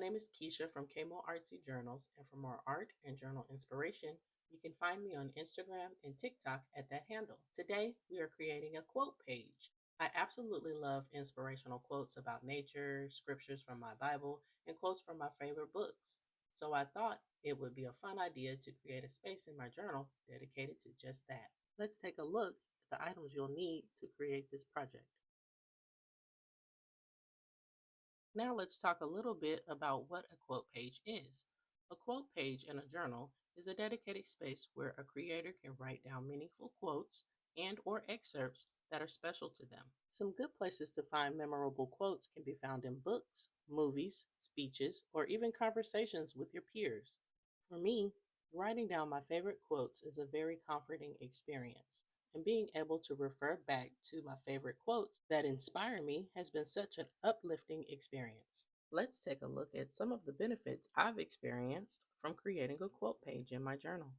name is Keisha from Kmo Artsy Journals, and for more art and journal inspiration, you can find me on Instagram and TikTok at that handle. Today, we are creating a quote page. I absolutely love inspirational quotes about nature, scriptures from my Bible, and quotes from my favorite books. So I thought it would be a fun idea to create a space in my journal dedicated to just that. Let's take a look at the items you'll need to create this project. Now let's talk a little bit about what a quote page is. A quote page in a journal is a dedicated space where a creator can write down meaningful quotes and or excerpts that are special to them. Some good places to find memorable quotes can be found in books, movies, speeches, or even conversations with your peers. For me, writing down my favorite quotes is a very comforting experience, and being able to refer back to my favorite quotes that inspire me has been such an uplifting experience. Let's take a look at some of the benefits I've experienced from creating a quote page in my journal.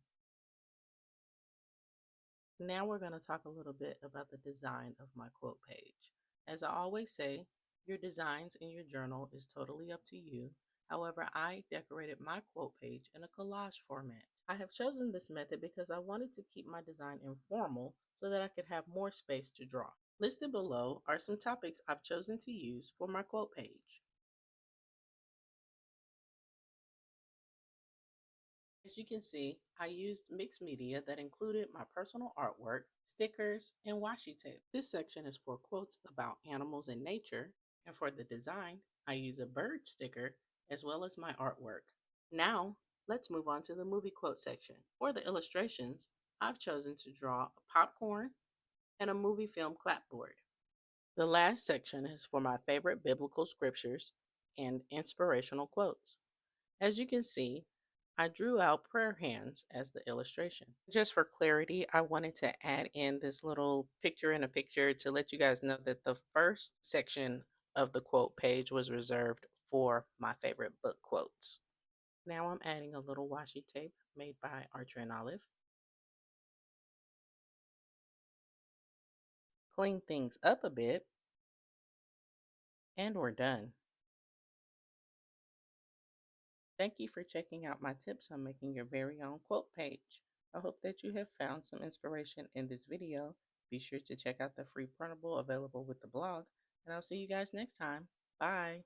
Now we're going to talk a little bit about the design of my quote page. As I always say, your designs in your journal is totally up to you. However, I decorated my quote page in a collage format. I have chosen this method because I wanted to keep my design informal so that I could have more space to draw. Listed below are some topics I've chosen to use for my quote page. As you can see, I used mixed media that included my personal artwork, stickers, and washi tape. This section is for quotes about animals and nature, and for the design, I use a bird sticker as well as my artwork. Now, let's move on to the movie quote section. For the illustrations, I've chosen to draw a popcorn and a movie film clapboard. The last section is for my favorite biblical scriptures and inspirational quotes. As you can see, I drew out prayer hands as the illustration. Just for clarity, I wanted to add in this little picture in a picture to let you guys know that the first section of the quote page was reserved for my favorite book quotes. Now I'm adding a little washi tape made by Archer and Olive. Clean things up a bit, and we're done. Thank you for checking out my tips on making your very own quote page. I hope that you have found some inspiration in this video. Be sure to check out the free printable available with the blog, and I'll see you guys next time. Bye.